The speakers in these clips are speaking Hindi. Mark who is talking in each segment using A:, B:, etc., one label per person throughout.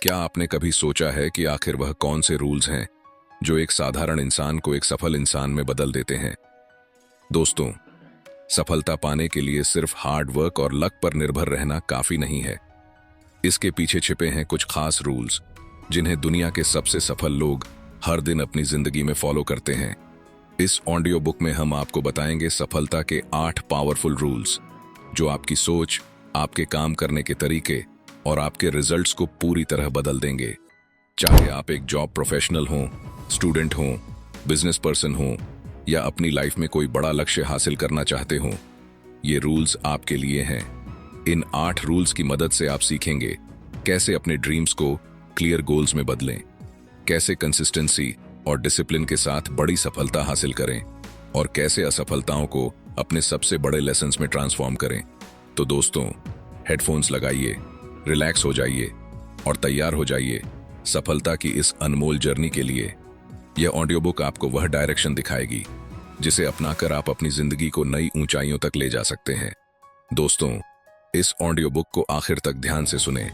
A: क्या आपने कभी सोचा है कि आखिर वह कौन से रूल्स हैं जो एक साधारण इंसान को एक सफल इंसान में बदल देते हैं? दोस्तों, सफलता पाने के लिए सिर्फ हार्ड वर्क और लक पर निर्भर रहना काफी नहीं है। इसके पीछे छिपे हैं कुछ खास रूल्स जिन्हें दुनिया के सबसे सफल लोग हर दिन अपनी जिंदगी में फॉलो करते हैं। इस ऑडियो बुक में हम आपको बताएंगे सफलता के 8 पावरफुल रूल्स जो आपकी सोच, आपके काम करने के तरीके और आपके रिजल्ट्स को पूरी तरह बदल देंगे। चाहे आप एक जॉब प्रोफेशनल हों, स्टूडेंट हों, बिजनेस पर्सन हों या अपनी लाइफ में कोई बड़ा लक्ष्य हासिल करना चाहते हों, ये रूल्स आपके लिए हैं। इन 8 रूल्स की मदद से आप सीखेंगे कैसे अपने ड्रीम्स को क्लियर गोल्स में बदलें, कैसे कंसिस्टेंसी और डिसिप्लिन के साथ बड़ी सफलता हासिल करें और कैसे असफलताओं को अपने सबसे बड़े लेसन्स में ट्रांसफॉर्म करें। तो दोस्तों, हेडफोन्स लगाइए, रिलैक्स हो जाइए और तैयार हो जाइए सफलता की इस अनमोल जर्नी के लिए। यह ऑडियो बुक आपको वह डायरेक्शन दिखाएगी जिसे अपनाकर आप अपनी जिंदगी को नई ऊंचाइयों तक ले जा सकते हैं। दोस्तों, इस ऑडियो बुक को आखिर तक ध्यान से सुनें,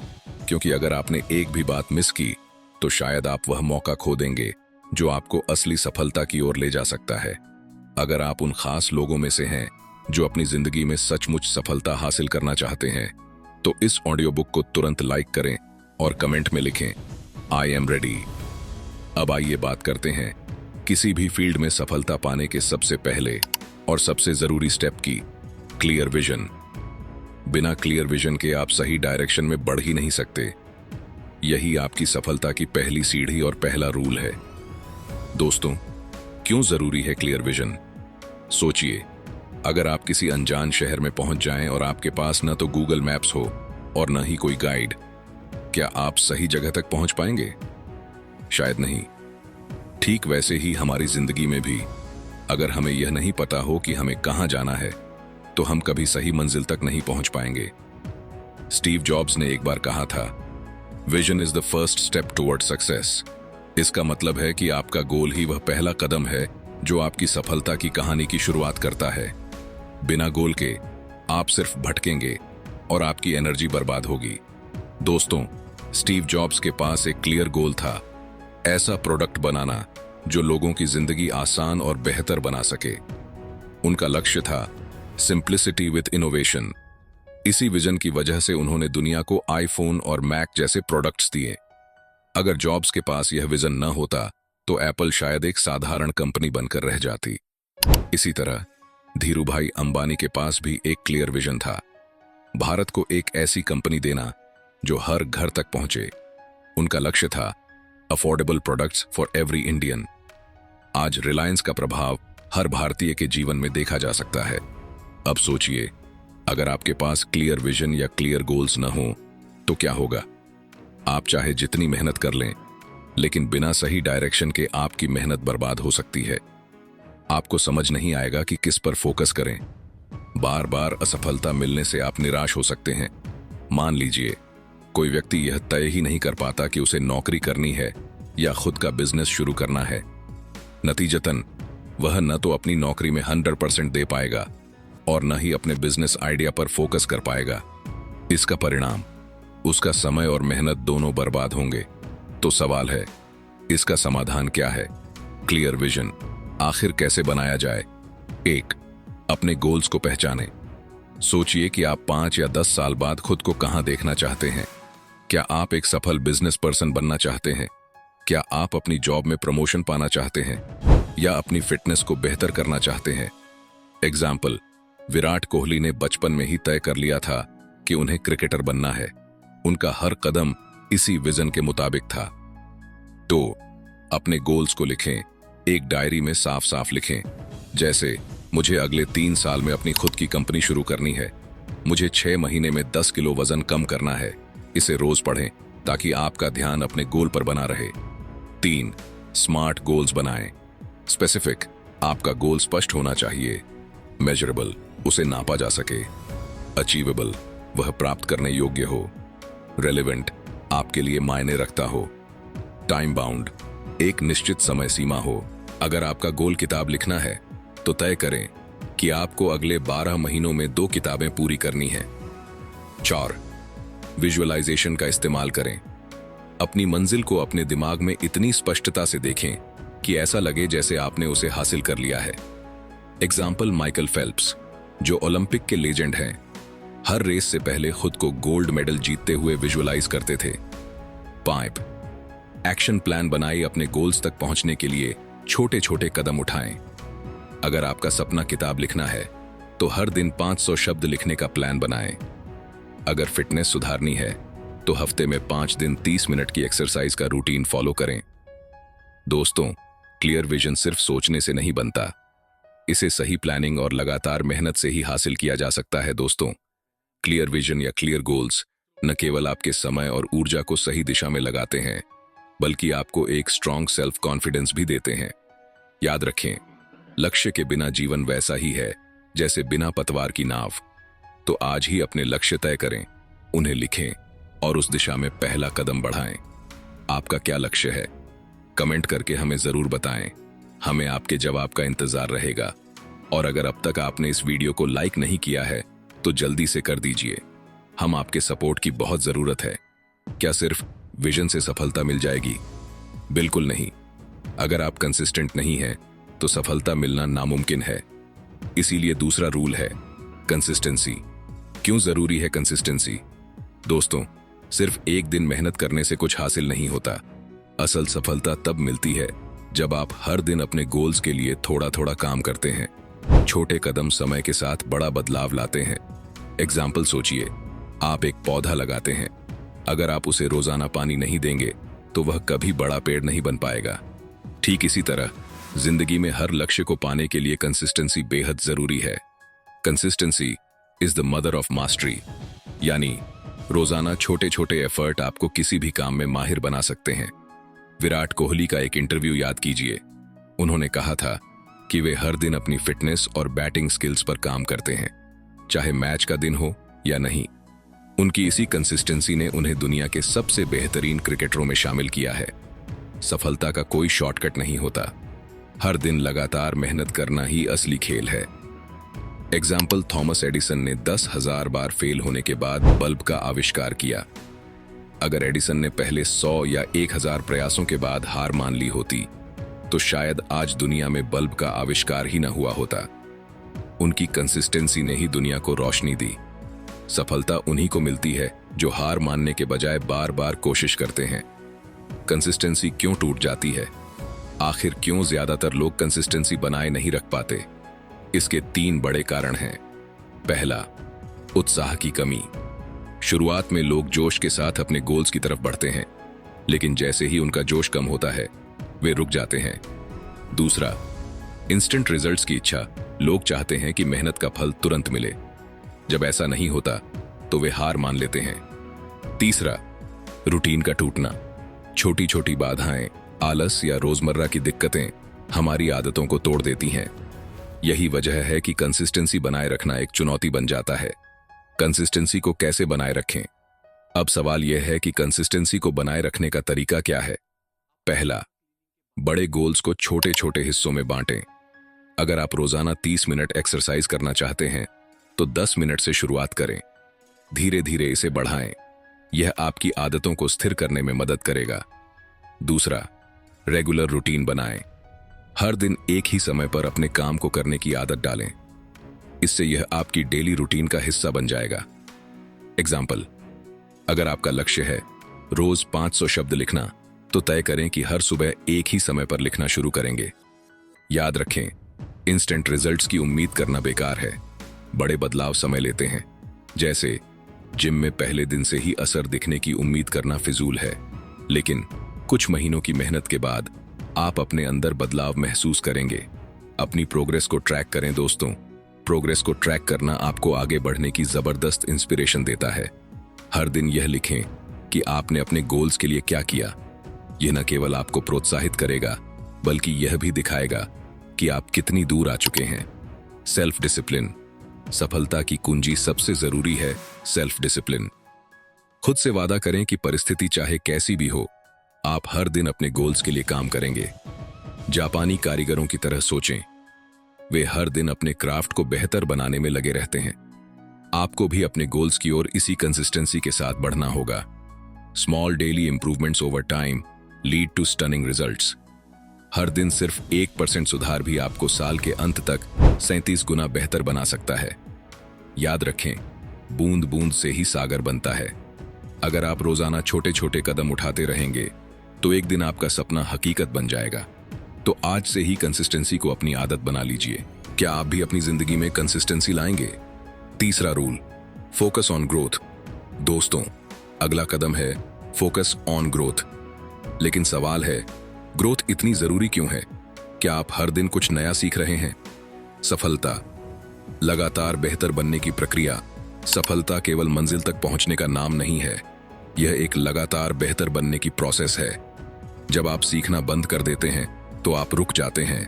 A: क्योंकि अगर आपने एक भी बात मिस की तो शायद आप वह मौका खो देंगे जो आपको असली सफलता की ओर ले जा सकता है। अगर आप उन खास लोगों में से हैं जो अपनी जिंदगी में सचमुच सफलता हासिल करना चाहते हैं, तो इस ऑडियो बुक को तुरंत लाइक करें और कमेंट में लिखें, आई एम रेडी। अब आइए बात करते हैं किसी भी फील्ड में सफलता पाने के सबसे पहले और सबसे जरूरी स्टेप की, क्लियर विजन। बिना क्लियर विजन के आप सही डायरेक्शन में बढ़ ही नहीं सकते। यही आपकी सफलता की पहली सीढ़ी और पहला रूल है। दोस्तों, क्यों जरूरी है क्लियर विजन? सोचिए, अगर आप किसी अनजान शहर में पहुंच जाएं और आपके पास न तो गूगल मैप्स हो और न ही कोई गाइड, क्या आप सही जगह तक पहुंच पाएंगे? शायद नहीं। ठीक वैसे ही हमारी जिंदगी में भी अगर हमें यह नहीं पता हो कि हमें कहां जाना है, तो हम कभी सही मंजिल तक नहीं पहुंच पाएंगे। स्टीव जॉब्स ने एक बार कहा था, vision is the first step toward success. इसका मतलब है कि आपका गोल ही वह पहला कदम है जो आपकी सफलता की कहानी की शुरुआत करता है। बिना गोल के आप सिर्फ भटकेंगे और आपकी एनर्जी बर्बाद होगी। दोस्तों, स्टीव जॉब्स के पास एक क्लियर गोल था, ऐसा प्रोडक्ट बनाना जो लोगों की जिंदगी आसान और बेहतर बना सके। उनका लक्ष्य था सिंप्लिसिटी विद इनोवेशन। इसी विजन की वजह से उन्होंने दुनिया को आईफोन और मैक जैसे प्रोडक्ट्स दिए। अगर जॉब्स के पास यह विजन न होता तो एप्पल शायद एक साधारण कंपनी बनकर रह जाती। इसी तरह धीरूभाई अंबानी के पास भी एक क्लियर विजन था, भारत को एक ऐसी कंपनी देना जो हर घर तक पहुंचे। उनका लक्ष्य था affordable products for every Indian. आज रिलायंस का प्रभाव हर भारतीय के जीवन में देखा जा सकता है। अब सोचिए, अगर आपके पास क्लियर विजन या क्लियर गोल्स न हो तो क्या होगा? आप चाहे जितनी मेहनत कर लें, लेकिन बिना सही डायरेक्शन के आपकी मेहनत बर्बाद हो सकती है। आपको समझ नहीं आएगा कि किस पर फोकस करें। बार बार असफलता मिलने से आप निराश हो सकते हैं। मान लीजिए, कोई व्यक्ति यह तय ही नहीं कर पाता कि उसे नौकरी करनी है या खुद का बिजनेस शुरू करना है। नतीजतन वह न तो अपनी नौकरी में 100% दे पाएगा और न ही अपने बिजनेस आइडिया पर फोकस कर पाएगा। इसका परिणाम उसका समय और मेहनत दोनों बर्बाद होंगे। तो सवाल है, इसका समाधान क्या है? क्लियर विजन आखिर कैसे बनाया जाए? 1. अपने गोल्स को पहचानें। सोचिए कि आप 5 या 10 साल बाद खुद को कहां देखना चाहते हैं। क्या आप एक सफल बिजनेस पर्सन बनना चाहते हैं? क्या आप अपनी जॉब में प्रमोशन पाना चाहते हैं या अपनी फिटनेस को बेहतर करना चाहते हैं? एग्जाम्पल, विराट कोहली ने बचपन में ही तय कर लिया था कि उन्हें क्रिकेटर बनना है। उनका हर कदम इसी विजन के मुताबिक था। तो अपने गोल्स को लिखें, एक डायरी में साफ साफ लिखें, जैसे मुझे अगले 3 साल में अपनी खुद की कंपनी शुरू करनी है, मुझे 6 महीने में 10 किलो वजन कम करना है। इसे रोज पढ़ें ताकि आपका ध्यान अपने गोल पर बना रहे। 3. स्मार्ट गोल्स बनाएं। स्पेसिफिक, आपका गोल स्पष्ट होना चाहिए। मेजरेबल, उसे नापा जा सके। अचीवेबल, वह प्राप्त करने योग्य हो। रेलेवेंट, आपके लिए मायने रखता हो। टाइम बाउंड, एक निश्चित समय सीमा हो। अगर आपका गोल किताब लिखना है तो तय करें कि आपको अगले 12 महीनों में 2 किताबें पूरी करनी है। 4. विजुअलाइजेशन का इस्तेमाल करें। अपनी मंजिल को अपने दिमाग में इतनी स्पष्टता से देखें कि ऐसा लगे जैसे आपने उसे हासिल कर लिया है। एग्जाम्पल माइकल फेल्प्स, जो ओलंपिक के लेजेंड हैं, हर रेस से पहले खुद को गोल्ड मेडल जीतते हुए विजुअलाइज करते थे। 5. एक्शन प्लान बनाए अपने गोल्स तक पहुंचने के लिए छोटे छोटे कदम उठाएं। अगर आपका सपना किताब लिखना है तो हर दिन 500 शब्द लिखने का प्लान बनाएं। अगर फिटनेस सुधारनी है तो हफ्ते में 5 दिन 30 मिनट की एक्सरसाइज का रूटीन फॉलो करें। दोस्तों, क्लियर विजन सिर्फ सोचने से नहीं बनता, इसे सही प्लानिंग और लगातार मेहनत से ही हासिल किया जा सकता है। दोस्तों, क्लियर विजन या क्लियर गोल्स न केवल आपके समय और ऊर्जा को सही दिशा में लगाते हैं, बल्कि आपको एक स्ट्रॉन्ग सेल्फ कॉन्फिडेंस भी देते हैं। याद रखें, लक्ष्य के बिना जीवन वैसा ही है जैसे बिना पतवार की नाव। तो आज ही अपने लक्ष्य तय करें, उन्हें लिखें और उस दिशा में पहला कदम बढ़ाएं। आपका क्या लक्ष्य है? कमेंट करके हमें जरूर बताएं। हमें आपके जवाब का इंतजार रहेगा। और अगर अब तक आपने इस वीडियो को लाइक नहीं किया है तो जल्दी से कर दीजिए। हम आपके सपोर्ट की बहुत जरूरत है। क्या सिर्फ विजन से सफलता मिल जाएगी? बिल्कुल नहीं। अगर आप कंसिस्टेंट नहीं हैं तो सफलता मिलना नामुमकिन है। इसीलिए दूसरा रूल है कंसिस्टेंसी। क्यों जरूरी है कंसिस्टेंसी? दोस्तों, सिर्फ एक दिन मेहनत करने से कुछ हासिल नहीं होता। असल सफलता तब मिलती है जब आप हर दिन अपने गोल्स के लिए थोड़ा थोड़ा काम करते हैं। छोटे कदम समय के साथ बड़ा बदलाव लाते हैं। एग्जाम्पल सोचिए, आप एक पौधा लगाते हैं। अगर आप उसे रोजाना पानी नहीं देंगे तो वह कभी बड़ा पेड़ नहीं बन पाएगा। ठीक इसी तरह जिंदगी में हर लक्ष्य को पाने के लिए कंसिस्टेंसी बेहद जरूरी है। Consistency is the mother of mastery, यानी रोजाना छोटे छोटे एफर्ट आपको किसी भी काम में माहिर बना सकते हैं। विराट कोहली का एक इंटरव्यू याद कीजिए। उन्होंने कहा था कि वे हर दिन अपनी फिटनेस और बैटिंग स्किल्स पर काम करते हैं, चाहे मैच का दिन हो या नहीं। उनकी इसी कंसिस्टेंसी ने उन्हें दुनिया के सबसे बेहतरीन क्रिकेटरों में शामिल किया है। सफलता का कोई शॉर्टकट नहीं होता। हर दिन लगातार मेहनत करना ही असली खेल है। एग्जाम्पल, थॉमस एडिसन ने 10,000 बार फेल होने के बाद बल्ब का आविष्कार किया। अगर एडिसन ने पहले 100 या 1000 प्रयासों के बाद हार मान ली होती तो शायद आज दुनिया में बल्ब का आविष्कार ही न हुआ होता। उनकी कंसिस्टेंसी ने ही दुनिया को रोशनी दी। सफलता उन्हीं को मिलती है जो हार मानने के बजाय बार बार कोशिश करते हैं। कंसिस्टेंसी क्यों टूट जाती है? आखिर क्यों ज्यादातर लोग कंसिस्टेंसी बनाए नहीं रख पाते? इसके 3 बड़े कारण हैं। पहला, उत्साह की कमी। शुरुआत में लोग जोश के साथ अपने गोल्स की तरफ बढ़ते हैं, लेकिन जैसे ही उनका जोश कम होता है वे रुक जाते हैं। दूसरा, इंस्टेंट रिजल्ट्स की इच्छा। लोग चाहते हैं कि मेहनत का फल तुरंत मिले। जब ऐसा नहीं होता तो वे हार मान लेते हैं। तीसरा, रूटीन का टूटना। छोटी छोटी बाधाएं, आलस या रोजमर्रा की दिक्कतें हमारी आदतों को तोड़ देती हैं। यही वजह है कि कंसिस्टेंसी बनाए रखना एक चुनौती बन जाता है। कंसिस्टेंसी को कैसे बनाए रखें? अब सवाल यह है कि कंसिस्टेंसी को बनाए रखने का तरीका क्या है। पहला, बड़े गोल्स को छोटे छोटे हिस्सों में बांटें। अगर आप रोजाना 30 मिनट एक्सरसाइज करना चाहते हैं तो 10 मिनट से शुरुआत करें। धीरे धीरे इसे बढ़ाएं। यह आपकी आदतों को स्थिर करने में मदद करेगा। दूसरा, रेगुलर रूटीन बनाएं। हर दिन एक ही समय पर अपने काम को करने की आदत डालें। इससे यह आपकी डेली रूटीन का हिस्सा बन जाएगा। एग्जाम्पल, अगर आपका लक्ष्य है रोज 500 शब्द लिखना, तो तय करें कि हर सुबह एक ही समय पर लिखना शुरू करेंगे। याद रखें, इंस्टेंट रिजल्ट्स की उम्मीद करना बेकार है। बड़े बदलाव समय लेते हैं। जैसे जिम में पहले दिन से ही असर दिखने की उम्मीद करना फिजूल है, लेकिन कुछ महीनों की मेहनत के बाद आप अपने अंदर बदलाव महसूस करेंगे। अपनी प्रोग्रेस को ट्रैक करें। दोस्तों, प्रोग्रेस को ट्रैक करना आपको आगे बढ़ने की जबरदस्त इंस्पिरेशन देता है। हर दिन यह लिखें कि आपने अपने गोल्स के लिए क्या किया। यह न केवल आपको प्रोत्साहित करेगा, बल्कि यह भी दिखाएगा कि आप कितनी दूर आ चुके हैं। Self discipline. सफलता की कुंजी सबसे जरूरी है सेल्फ डिसिप्लिन। खुद से वादा करें कि परिस्थिति चाहे कैसी भी हो, आप हर दिन अपने गोल्स के लिए काम करेंगे। जापानी कारीगरों की तरह सोचें। वे हर दिन अपने क्राफ्ट को बेहतर बनाने में लगे रहते हैं। आपको भी अपने गोल्स की ओर इसी कंसिस्टेंसी के साथ बढ़ना होगा। Small daily improvements over time lead to stunning results. हर दिन सिर्फ 1% सुधार भी आपको साल के अंत तक 37 गुना बेहतर बना सकता है। याद रखें, बूंद बूंद से ही सागर बनता है। अगर आप रोजाना छोटे छोटे कदम उठाते रहेंगे तो एक दिन आपका सपना हकीकत बन जाएगा। तो आज से ही कंसिस्टेंसी को अपनी आदत बना लीजिए। क्या आप भी अपनी जिंदगी में कंसिस्टेंसी लाएंगे? तीसरा रूल, फोकस ऑन ग्रोथ। दोस्तों, अगला कदम है फोकस ऑन ग्रोथ। लेकिन सवाल है, ग्रोथ इतनी जरूरी क्यों है? क्या आप हर दिन कुछ नया सीख रहे हैं? सफलता, लगातार बेहतर बनने की प्रक्रिया। सफलता केवल मंजिल तक पहुंचने का नाम नहीं है, यह एक लगातार बेहतर बनने की प्रोसेस है। जब आप सीखना बंद कर देते हैं तो आप रुक जाते हैं,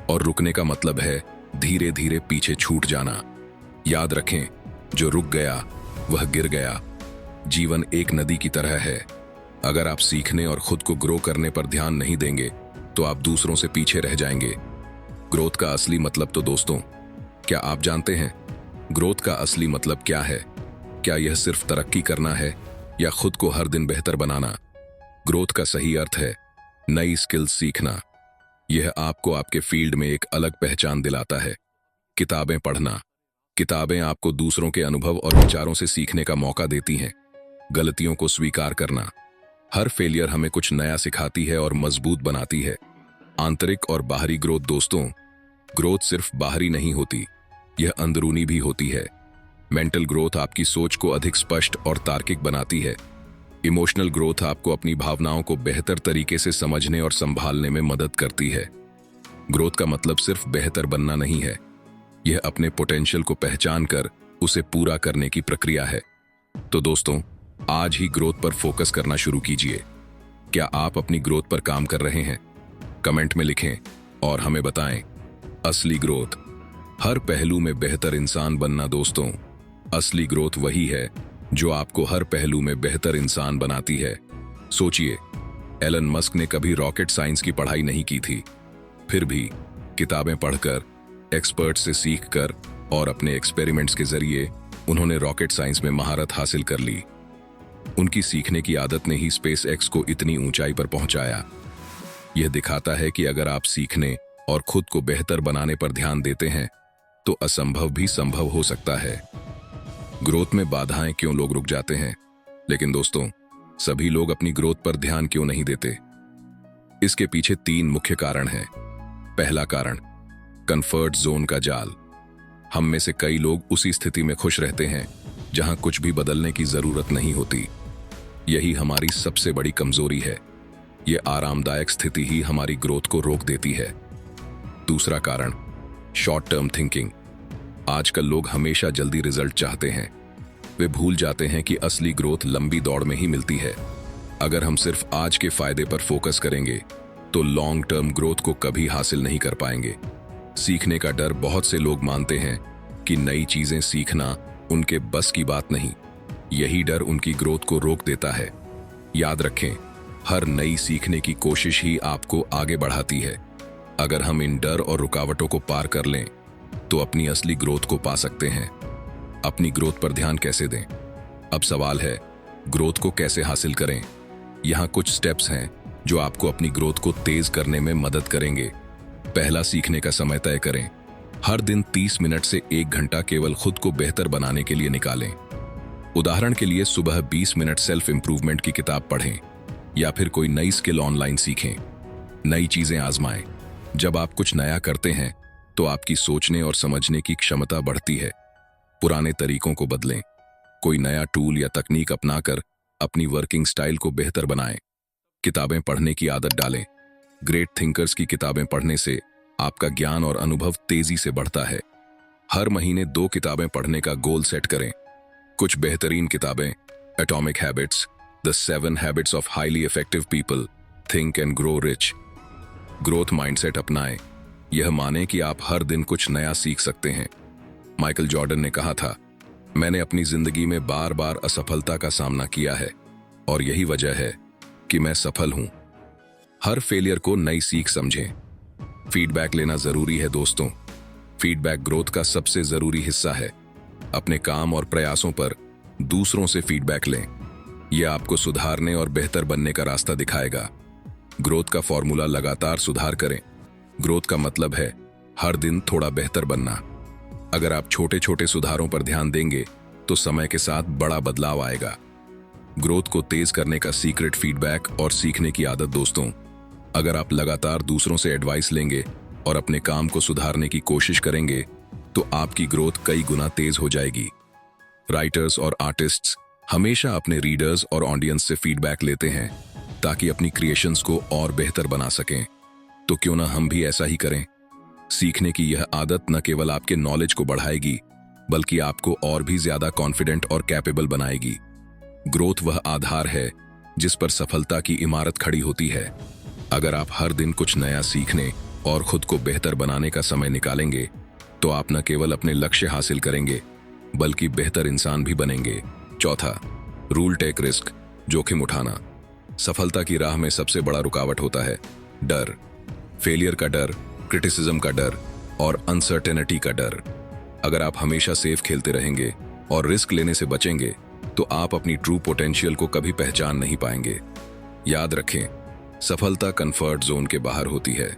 A: और रुकने का मतलब है धीरे धीरे पीछे छूट जाना। याद रखें, जो रुक गया वह गिर गया। जीवन एक नदी की तरह है। अगर आप सीखने और खुद को ग्रो करने पर ध्यान नहीं देंगे तो आप दूसरों से पीछे रह जाएंगे। ग्रोथ का असली मतलब तो दोस्तों, क्या आप जानते हैं ग्रोथ का असली मतलब क्या है? क्या यह सिर्फ तरक्की करना है या खुद को हर दिन बेहतर बनाना? ग्रोथ का सही अर्थ है नई स्किल्स सीखना। यह आपको आपके फील्ड में एक अलग पहचान दिलाता है। किताबें पढ़ना। किताबें आपको दूसरों के अनुभव और विचारों से सीखने का मौका देती हैं। गलतियों को स्वीकार करना। हर फेलियर हमें कुछ नया सिखाती है और मजबूत बनाती है। आंतरिक और बाहरी ग्रोथ। दोस्तों, ग्रोथ सिर्फ बाहरी नहीं होती, यह अंदरूनी भी होती है। मेंटल ग्रोथ आपकी सोच को अधिक स्पष्ट और तार्किक बनाती है। इमोशनल ग्रोथ आपको अपनी भावनाओं को बेहतर तरीके से समझने और संभालने में मदद करती है। ग्रोथ का मतलब सिर्फ बेहतर बनना नहीं है, यह अपने पोटेंशियल को पहचान कर उसे पूरा करने की प्रक्रिया है। तो दोस्तों, आज ही ग्रोथ पर फोकस करना शुरू कीजिए। क्या आप अपनी ग्रोथ पर काम कर रहे हैं? कमेंट में लिखें और हमें बताएं। असली ग्रोथ, हर पहलू में बेहतर इंसान बनना। दोस्तों, असली ग्रोथ वही है जो आपको हर पहलू में बेहतर इंसान बनाती है। सोचिए, एलन मस्क ने कभी रॉकेट साइंस की पढ़ाई नहीं की थी, फिर भी किताबें पढ़कर, एक्सपर्ट से सीखकर और अपने एक्सपेरिमेंट्स के जरिए उन्होंने रॉकेट साइंस में महारत हासिल कर ली। उनकी सीखने की आदत ने ही स्पेस एक्स को इतनी ऊंचाई पर पहुंचाया। यह दिखाता है कि अगर आप सीखने और खुद को बेहतर बनाने पर ध्यान देते हैं तो असंभव भी संभव हो सकता है। ग्रोथ में बाधाएं क्यों लोग रुक जाते हैं? लेकिन दोस्तों, सभी लोग अपनी ग्रोथ पर ध्यान क्यों नहीं देते? इसके पीछे 3 मुख्य कारण हैं। पहला कारण, कंफर्ट जोन का जाल। हम में से कई लोग उसी स्थिति में खुश रहते हैं जहां कुछ भी बदलने की जरूरत नहीं होती। यही हमारी सबसे बड़ी कमजोरी है। यह आरामदायक स्थिति ही हमारी ग्रोथ को रोक देती है। दूसरा कारण, शॉर्ट टर्म थिंकिंग। आजकल लोग हमेशा जल्दी रिजल्ट चाहते हैं। वे भूल जाते हैं कि असली ग्रोथ लंबी दौड़ में ही मिलती है। अगर हम सिर्फ आज के फायदे पर फोकस करेंगे तो लॉन्ग टर्म ग्रोथ को कभी हासिल नहीं कर पाएंगे। सीखने का डर। बहुत से लोग मानते हैं कि नई चीजें सीखना उनके बस की बात नहीं। यही डर उनकी ग्रोथ को रोक देता है। याद रखें, हर नई सीखने की कोशिश ही आपको आगे बढ़ाती है। अगर हम इन डर और रुकावटों को पार कर लें तो अपनी असली ग्रोथ को पा सकते हैं। अपनी ग्रोथ पर ध्यान कैसे दें? अब सवाल है, ग्रोथ को कैसे हासिल करें? यहाँ कुछ स्टेप्स हैं जो आपको अपनी ग्रोथ को तेज करने में मदद करेंगे। पहला, सीखने का समय तय करें। हर दिन 30 मिनट से 1 घंटा केवल खुद को बेहतर बनाने के लिए निकालें। उदाहरण के लिए, सुबह 20 मिनट सेल्फ इंप्रूवमेंट की किताब पढ़ें या फिर कोई नई स्किल ऑनलाइन सीखें। नई चीजें आजमाएं। जब आप कुछ नया करते हैं तो आपकी सोचने और समझने की क्षमता बढ़ती है। पुराने तरीकों को बदलें। कोई नया टूल या तकनीक अपनाकर अपनी वर्किंग स्टाइल को बेहतर बनाएं। किताबें पढ़ने की आदत डालें। ग्रेट थिंकर्स की किताबें पढ़ने से आपका ज्ञान और अनुभव तेजी से बढ़ता है। हर महीने 2 किताबें पढ़ने का गोल सेट करें। कुछ बेहतरीन किताबें, atomic habits, the 7 habits of highly effective people, think and grow rich. Growth mindset अपनाएं। यह माने कि आप हर दिन कुछ नया सीख सकते हैं। माइकल जॉर्डन ने कहा था, मैंने अपनी जिंदगी में बार बार असफलता का सामना किया है और यही वजह है कि मैं सफल हूं। हर फेलियर को नई सीख समझें। फीडबैक लेना जरूरी है दोस्तों। फीडबैक ग्रोथ का सबसे जरूरी हिस्सा है। अपने काम और प्रयासों पर दूसरों से फीडबैक लें। यह आपको सुधारने और बेहतर बनने का रास्ता दिखाएगा। ग्रोथ का फॉर्मूला लगातार सुधार करें। ग्रोथ का मतलब है हर दिन थोड़ा बेहतर बनना। अगर आप छोटे छोटे सुधारों पर ध्यान देंगे तो समय के साथ बड़ा बदलाव आएगा। ग्रोथ को तेज करने का सीक्रेट फीडबैक और सीखने की आदत। दोस्तों, अगर आप लगातार दूसरों से एडवाइस लेंगे और अपने काम को सुधारने की कोशिश करेंगे तो आपकी ग्रोथ कई गुना तेज हो जाएगी। राइटर्स और आर्टिस्ट्स हमेशा अपने रीडर्स और ऑडियंस से फीडबैक लेते हैं ताकि अपनी क्रिएशंस को और बेहतर बना सकें। तो क्यों ना हम भी ऐसा ही करें। सीखने की यह आदत न केवल आपके नॉलेज को बढ़ाएगी बल्कि आपको और भी ज्यादा कॉन्फिडेंट और कैपेबल बनाएगी। ग्रोथ वह आधार है जिस पर सफलता की इमारत खड़ी होती है। अगर आप हर दिन कुछ नया सीखने और खुद को बेहतर बनाने का समय निकालेंगे तो आप न केवल अपने लक्ष्य हासिल करेंगे बल्कि बेहतर इंसान भी बनेंगे। चौथा, रूल टेक रिस्क, जोखिम उठाना। सफलता की राह में सबसे बड़ा रुकावट होता है डर। फेलियर का डर, क्रिटिसिज्म का डर और अनसर्टेनिटी का डर। अगर आप हमेशा सेफ खेलते रहेंगे और रिस्क लेने से बचेंगे तो आप अपनी ट्रू पोटेंशियल को कभी पहचान नहीं पाएंगे। याद रखें, सफलता कंफर्ट जोन के बाहर होती है।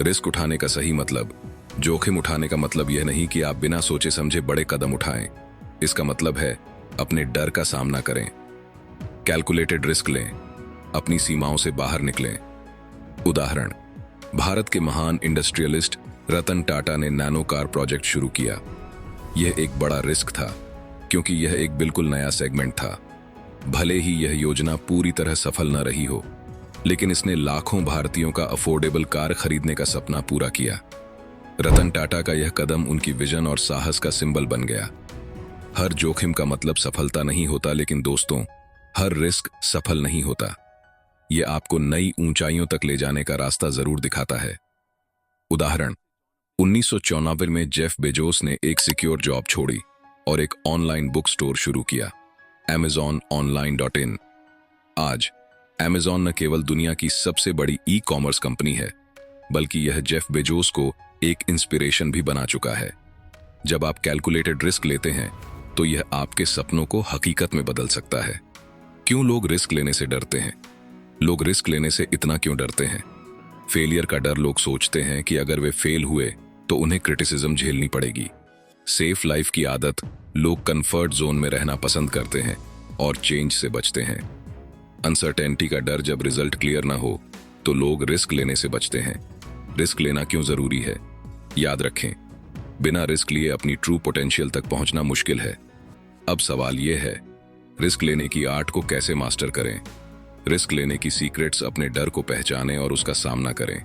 A: रिस्क उठाने का सही मतलब, जोखिम उठाने का मतलब यह नहीं कि आप बिना सोचे समझे बड़े कदम उठाएं। इसका मतलब है अपने डर का सामना करें, कैलकुलेटेड रिस्क लें, अपनी सीमाओं से बाहर निकलें। उदाहरण, भारत के महान इंडस्ट्रियलिस्ट रतन टाटा ने नैनो कार प्रोजेक्ट शुरू किया। यह एक बड़ा रिस्क था क्योंकि यह एक बिल्कुल नया सेगमेंट था। भले ही यह योजना पूरी तरह सफल न रही हो, लेकिन इसने लाखों भारतीयों का अफोर्डेबल कार खरीदने का सपना पूरा किया। रतन टाटा का यह कदम उनकी विजन और साहस का सिंबल बन गया। हर जोखिम का मतलब सफलता नहीं होता, लेकिन दोस्तों, हर रिस्क सफल नहीं होता। यह आपको नई ऊंचाइयों तक ले जाने का रास्ता जरूर दिखाता है। उदाहरण, 1994 में जेफ बेजोस ने एक सिक्योर जॉब छोड़ी और एक ऑनलाइन बुक स्टोर शुरू किया, amazononline.in। आज Amazon न केवल दुनिया की सबसे बड़ी ई कॉमर्स कंपनी है, बल्कि यह जेफ बेजोस को एक इंस्पिरेशन भी बना चुका है। जब आप कैलकुलेटेड रिस्क लेते हैं तो यह आपके सपनों को हकीकत में बदल सकता है। क्यों लोग रिस्क लेने से डरते हैं? लोग रिस्क लेने से इतना क्यों डरते हैं? फेलियर का डर। लोग सोचते हैं कि अगर वे फेल हुए तो उन्हें क्रिटिसिज्म झेलनी पड़ेगी। सेफ लाइफ की आदत। लोग कंफर्ट जोन में रहना पसंद करते हैं और चेंज से बचते हैं। अनसर्टेनिटी का डर। जब रिजल्ट क्लियर ना हो तो लोग रिस्क लेने से बचते हैं। रिस्क लेना क्यों जरूरी है? याद रखें, बिना रिस्क लिए अपनी ट्रू पोटेंशियल तक पहुंचना मुश्किल है। अब सवाल यह है, रिस्क लेने की आर्ट को कैसे मास्टर करें? रिस्क लेने की सीक्रेट्स। अपने डर को पहचानें और उसका सामना करें।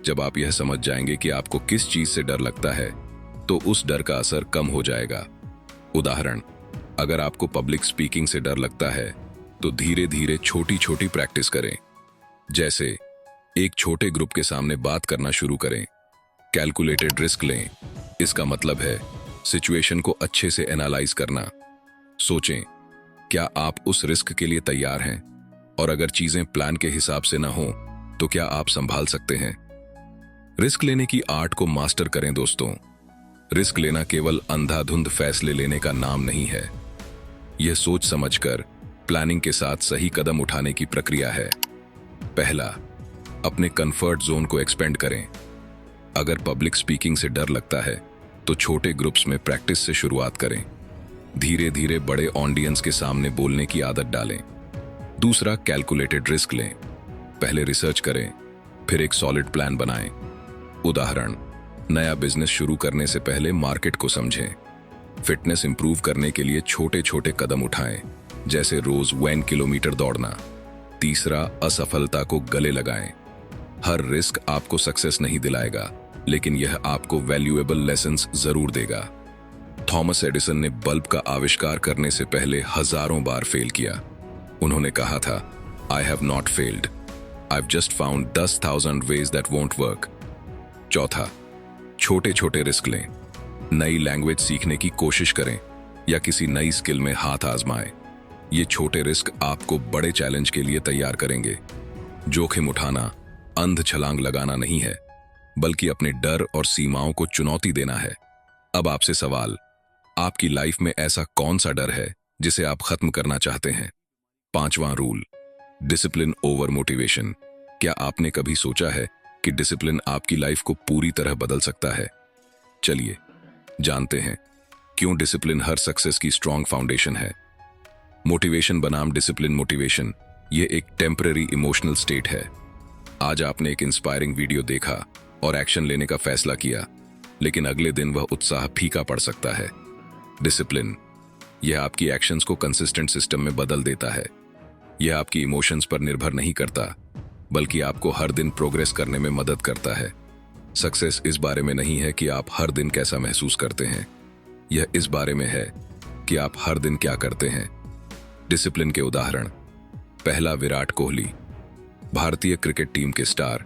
A: जब आप यह समझ जाएंगे कि आपको किस चीज से डर लगता है तो उस डर का असर कम हो जाएगा। उदाहरण, अगर आपको पब्लिक स्पीकिंग से डर लगता है तो धीरे धीरे छोटी छोटी प्रैक्टिस करें। जैसे एक छोटे ग्रुप के सामने बात करना शुरू करें। कैलकुलेटेड रिस्क लें। इसका मतलब है सिचुएशन को अच्छे से एनालाइज करना। सोचें, क्या आप उस रिस्क के लिए तैयार हैं? और अगर चीजें प्लान के हिसाब से ना हो तो क्या आप संभाल सकते हैं? रिस्क लेने की आर्ट को मास्टर करें दोस्तों। रिस्क लेना केवल अंधाधुंध फैसले लेने का नाम नहीं है। यह सोच समझकर प्लानिंग के साथ सही कदम उठाने की प्रक्रिया है। पहला, अपने कंफर्ट जोन को एक्सपेंड करें। अगर पब्लिक स्पीकिंग से डर लगता है तो छोटे ग्रुप्स में प्रैक्टिस से शुरुआत करें। धीरे धीरे बड़े ऑडियंस के सामने बोलने की आदत डालें। दूसरा, कैलकुलेटेड रिस्क लें। पहले रिसर्च करें, फिर एक सॉलिड प्लान बनाएं। उदाहरण, नया बिजनेस शुरू करने से पहले मार्केट को समझें। फिटनेस इंप्रूव करने के लिए छोटे छोटे कदम उठाएं, जैसे रोज 1 किलोमीटर दौड़ना। तीसरा, असफलता को गले लगाएं। हर रिस्क आपको सक्सेस नहीं दिलाएगा, लेकिन यह आपको वैल्यूएबल लेसन्स जरूर देगा। थॉमस एडिसन ने बल्ब का आविष्कार करने से पहले हजारों बार फेल किया। उन्होंने कहा था, I have not failed, I have just found 10,000 ways that won't work. चौथा, छोटे छोटे रिस्क लें। नई लैंग्वेज सीखने की कोशिश करें या किसी नई स्किल में हाथ आजमाएं। ये छोटे रिस्क आपको बड़े चैलेंज के लिए तैयार करेंगे। जोखिम उठाना अंध छलांग लगाना नहीं है, बल्कि अपने डर और सीमाओं को चुनौती देना है। अब आपसे सवाल, आपकी लाइफ में ऐसा कौन सा डर है जिसे आप खत्म करना चाहते हैं? 5वां रूल, डिसिप्लिन ओवर मोटिवेशन। क्या आपने कभी सोचा है कि डिसिप्लिन आपकी लाइफ को पूरी तरह बदल सकता है? चलिए जानते हैं क्यों डिसिप्लिन हर सक्सेस की स्ट्रॉन्ग फाउंडेशन है। मोटिवेशन बनाम डिसिप्लिन मोटिवेशन, ये एक टेम्पररी इमोशनल स्टेट है। आज आपने एक इंस्पायरिंग वीडियो देखा और एक्शन लेने का फैसला किया, लेकिन अगले दिन वह उत्साह फीका पड़ सकता है। डिसिप्लिन, यह आपकी एक्शंस को कंसिस्टेंट सिस्टम में बदल देता है। यह आपकी इमोशंस पर निर्भर नहीं करता, बल्कि आपको हर दिन प्रोग्रेस करने में मदद करता है। सक्सेस इस बारे में नहीं है कि आप हर दिन कैसा महसूस करते हैं, यह इस बारे में है कि आप हर दिन क्या करते हैं। डिसिप्लिन के उदाहरण, पहला, विराट कोहली। भारतीय क्रिकेट टीम के स्टार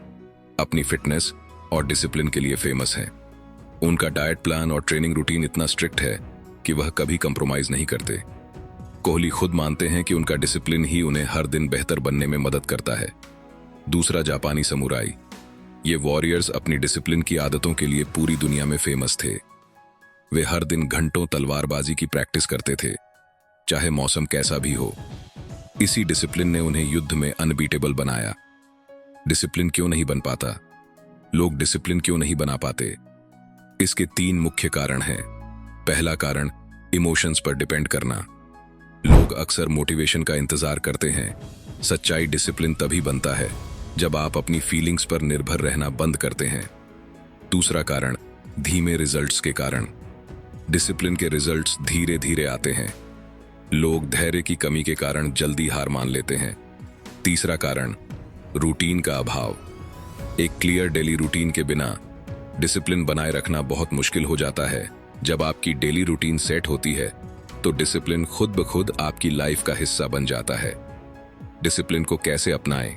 A: अपनी फिटनेस और डिसिप्लिन के लिए फेमस हैं। उनका डाइट प्लान और ट्रेनिंग रूटीन इतना स्ट्रिक्ट है कि वह कभी कंप्रोमाइज नहीं करते। कोहली खुद मानते हैं कि उनका डिसिप्लिन ही उन्हें हर दिन बेहतर बनने में मदद करता है। दूसरा, जापानी समुराई। ये वॉरियर्स अपनी डिसिप्लिन की आदतों के लिए पूरी दुनिया में फेमस थे। वे हर दिन घंटों तलवारबाजी की प्रैक्टिस करते थे, चाहे मौसम कैसा भी हो। इसी डिसिप्लिन ने उन्हें युद्ध में अनबीटेबल बनाया। डिसिप्लिन क्यों नहीं बन पाता? लोग डिसिप्लिन क्यों नहीं बना पाते? इसके 3 मुख्य कारण हैं। पहला कारण, इमोशंस पर डिपेंड करना। लोग अक्सर मोटिवेशन का इंतजार करते हैं। सच्चाई डिसिप्लिन तभी बनता है जब आप अपनी फीलिंग्स पर निर्भर रहना बंद करते हैं। दूसरा कारण, धीमे रिजल्ट्स के कारण। डिसिप्लिन के रिजल्ट्स धीरे धीरे आते हैं। लोग धैर्य की कमी के कारण जल्दी हार मान लेते हैं। तीसरा कारण, रूटीन का अभाव। एक क्लियर डेली रूटीन के बिना डिसिप्लिन बनाए रखना बहुत मुश्किल हो जाता है। जब आपकी डेली रूटीन सेट होती है तो डिसिप्लिन खुद ब खुद आपकी लाइफ का हिस्सा बन जाता है। डिसिप्लिन को कैसे अपनाएं?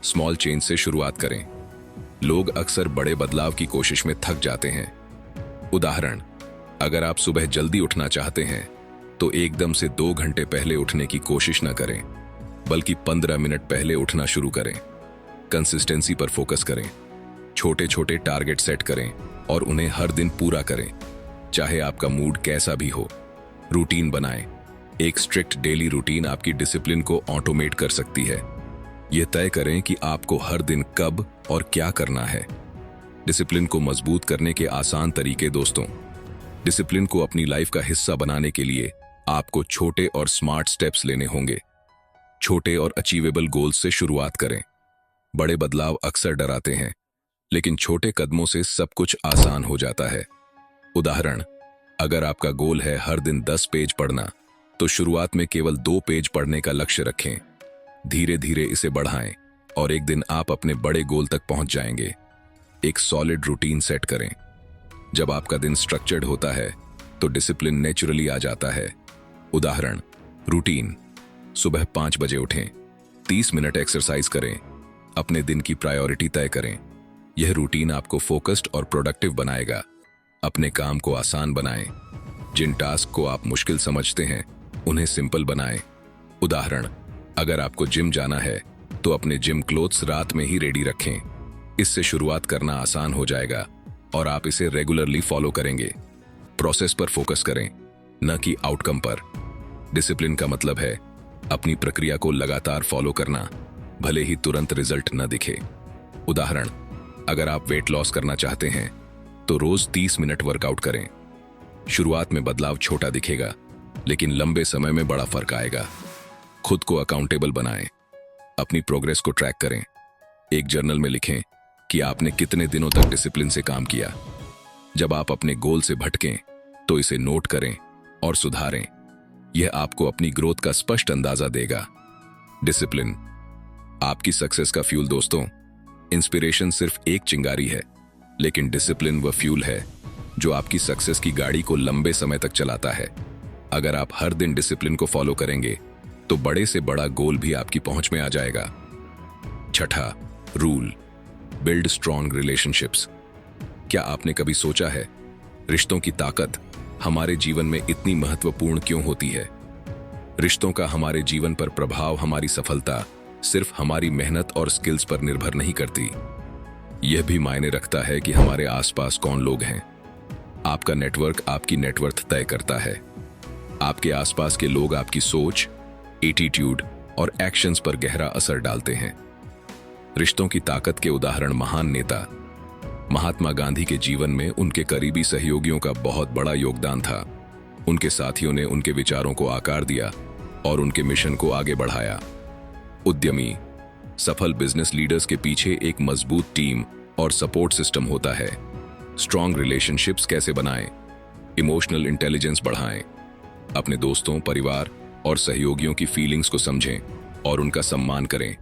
A: स्मॉल चेंज से शुरुआत करें। लोग अक्सर बड़े बदलाव की कोशिश में थक जाते हैं। उदाहरण, अगर आप सुबह जल्दी उठना चाहते हैं तो एकदम से 2 घंटे पहले उठने की कोशिश न करें, बल्कि 15 मिनट पहले उठना शुरू करें। कंसिस्टेंसी पर फोकस करें। छोटे छोटे टारगेट सेट करें और उन्हें हर दिन पूरा करें, चाहे आपका मूड कैसा भी हो। रूटीन बनाएं। एक स्ट्रिक्ट डेली रूटीन आपकी डिसिप्लिन को ऑटोमेट कर सकती है। यह तय करें कि आपको हर दिन कब और क्या करना है। डिसिप्लिन को मजबूत करने के आसान तरीके। दोस्तों, डिसिप्लिन को अपनी लाइफ का हिस्सा बनाने के लिए आपको छोटे और स्मार्ट स्टेप्स लेने होंगे। छोटे और अचीवेबल गोल्स से शुरुआत करें। बड़े बदलाव अक्सर डराते हैं, लेकिन छोटे कदमों से सब कुछ आसान हो जाता है। उदाहरण, अगर आपका गोल है हर दिन 10 पेज पढ़ना, तो शुरुआत में केवल 2 पेज पढ़ने का लक्ष्य रखें। धीरे धीरे इसे बढ़ाएं और एक दिन आप अपने बड़े गोल तक पहुंच जाएंगे। एक सॉलिड रूटीन सेट करें। जब आपका दिन स्ट्रक्चर्ड होता है तो डिसिप्लिन नेचुरली आ जाता है। उदाहरण, रूटीन, सुबह 5 बजे उठें, 30 मिनट एक्सरसाइज करें, अपने दिन की प्रायोरिटी तय करें। यह रूटीन आपको फोकस्ड और प्रोडक्टिव बनाएगा। अपने काम को आसान बनाएं। जिन टास्क को आप मुश्किल समझते हैं उन्हें सिंपल बनाएं। उदाहरण, अगर आपको जिम जाना है तो अपने जिम क्लोथ्स रात में ही रेडी रखें। इससे शुरुआत करना आसान हो जाएगा और आप इसे रेगुलरली फॉलो करेंगे। प्रोसेस पर फोकस करें, न कि आउटकम पर। डिसिप्लिन का मतलब है अपनी प्रक्रिया को लगातार फॉलो करना, भले ही तुरंत रिजल्ट न दिखे। उदाहरण, अगर आप वेट लॉस करना चाहते हैं तो रोज 30 मिनट वर्कआउट करें। शुरुआत में बदलाव छोटा दिखेगा, लेकिन लंबे समय में बड़ा फर्क आएगा। खुद को अकाउंटेबल बनाएं। अपनी प्रोग्रेस को ट्रैक करें। एक जर्नल में लिखें कि आपने कितने दिनों तक डिसिप्लिन से काम किया। जब आप अपने गोल से भटकें तो इसे नोट करें और सुधारें। यह आपको अपनी ग्रोथ का स्पष्ट अंदाजा देगा। डिसिप्लिन आपकी सक्सेस का फ्यूल। दोस्तों, इंस्पिरेशन सिर्फ एक चिंगारी है, लेकिन डिसिप्लिन वह फ्यूल है जो आपकी सक्सेस की गाड़ी को लंबे समय तक चलाता है। अगर आप हर दिन डिसिप्लिन को फॉलो करेंगे तो बड़े से बड़ा गोल भी आपकी पहुंच में आ जाएगा। छठा रूल, बिल्ड स्ट्रॉन्ग रिलेशनशिप्स। क्या आपने कभी सोचा है रिश्तों की ताकत हमारे जीवन में इतनी महत्वपूर्ण क्यों होती है? रिश्तों का हमारे जीवन पर प्रभाव हमारी सफलता सिर्फ हमारी मेहनत और स्किल्स पर निर्भर नहीं करती। यह भी मायने रखता है कि हमारे आसपास कौन लोग हैं। आपका नेटवर्क आपकी नेटवर्थ तय करता है। आपके आसपास के लोग आपकी सोच, एटीट्यूड और एक्शंस पर गहरा असर डालते हैं। रिश्तों की ताकत के उदाहरण महान नेता महात्मा गांधी के जीवन में उनके करीबी सहयोगियों का बहुत बड़ा योगदान था। उनके साथियों ने उनके विचारों को आकार दिया और उनके मिशन को आगे बढ़ाया। उद्यमी सफल बिजनेस लीडर्स के पीछे एक मजबूत टीम और सपोर्ट सिस्टम होता है। स्ट्रॉन्ग रिलेशनशिप्स कैसे बनाएं? इमोशनल इंटेलिजेंस बढ़ाएं। अपने दोस्तों, परिवार और सहयोगियों की फीलिंग्स को समझें और उनका सम्मान करें।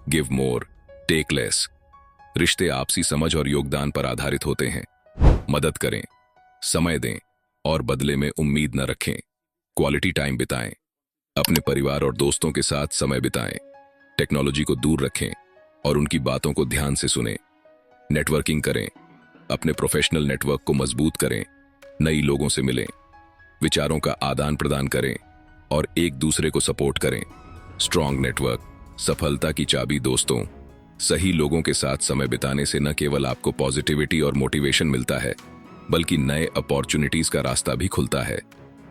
A: Give more, take less. रिश्ते आपसी समझ और योगदान पर आधारित होते हैं। मदद करें, समय दें और बदले में उम्मीद न रखें। क्वालिटी टाइम बिताएं। अपने परिवार और दोस्तों के साथ समय बिताएं। टेक्नोलॉजी को दूर रखें और उनकी बातों को ध्यान से सुनें। नेटवर्किंग करें। अपने प्रोफेशनल नेटवर्क को मजबूत करें। नई लोगों से मिलें। विचारों का आदान प्रदान करें और एक दूसरे को सपोर्ट करें। स्ट्रॉन्ग नेटवर्क सफलता की चाबी। दोस्तों, सही लोगों के साथ समय बिताने से न केवल आपको पॉजिटिविटी और मोटिवेशन मिलता है, बल्कि नए अपॉर्चुनिटीज का रास्ता भी खुलता है।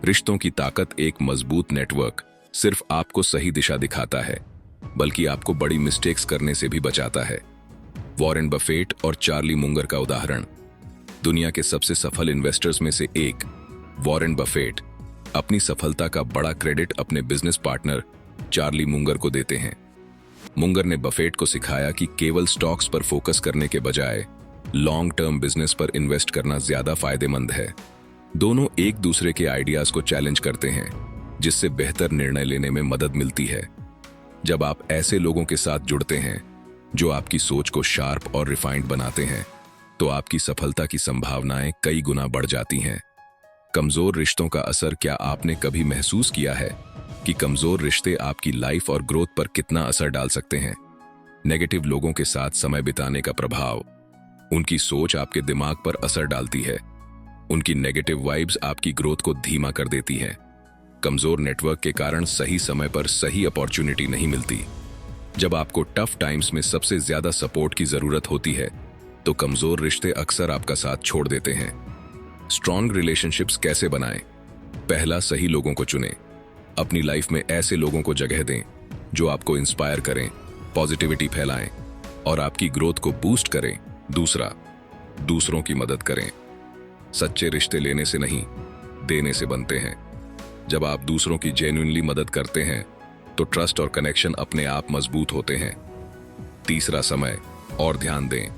A: रिश्तों की ताकत एक मजबूत नेटवर्क सिर्फ आपको सही दिशा दिखाता है, बल्कि आपको बड़ी मिस्टेक्स करने से भी बचाता है। वॉरेन बफेट और चार्ली मुंगर का उदाहरण। दुनिया के सबसे सफल इन्वेस्टर्स में से एक वॉरेन बफेट अपनी सफलता का बड़ा क्रेडिट अपने बिजनेस पार्टनर चार्ली मुंगर को देते हैं। मुंगर ने बफेट को सिखाया कि केवल स्टॉक्स पर फोकस करने के बजाय लॉन्ग टर्म बिजनेस पर इन्वेस्ट करना ज्यादा फायदेमंद है। दोनों एक दूसरे के आइडियाज को चैलेंज करते हैं, जिससे बेहतर निर्णय लेने में मदद मिलती है। जब आप ऐसे लोगों के साथ जुड़ते हैं जो आपकी सोच को शार्प और रिफाइंड बनाते हैं, तो आपकी सफलता की संभावनाएं कई गुना बढ़ जाती हैं। कमजोर रिश्तों का असर। क्या आपने कभी महसूस किया है कि कमजोर रिश्ते आपकी लाइफ और ग्रोथ पर कितना असर डाल सकते हैं? नेगेटिव लोगों के साथ समय बिताने का प्रभाव। उनकी सोच आपके दिमाग पर असर डालती है। उनकी नेगेटिव वाइब्स आपकी ग्रोथ को धीमा कर देती है। कमजोर नेटवर्क के कारण सही समय पर सही अपॉर्चुनिटी नहीं मिलती। जब आपको टफ टाइम्स में सबसे ज्यादा सपोर्ट की जरूरत होती है, तो कमजोर रिश्ते अक्सर आपका साथ छोड़ देते हैं। स्ट्रॉन्ग रिलेशनशिप्स कैसे बनाएं? पहला, सही लोगों को चुनें। अपनी लाइफ में ऐसे लोगों को जगह दें जो आपको इंस्पायर करें, पॉजिटिविटी फैलाएं और आपकी ग्रोथ को बूस्ट करें। दूसरा, दूसरों की मदद करें। सच्चे रिश्ते लेने से नहीं, देने से बनते हैं। जब आप दूसरों की जेन्युइनली मदद करते हैं, तो ट्रस्ट और कनेक्शन अपने आप मजबूत होते हैं। तीसरा, समय और ध्यान दें।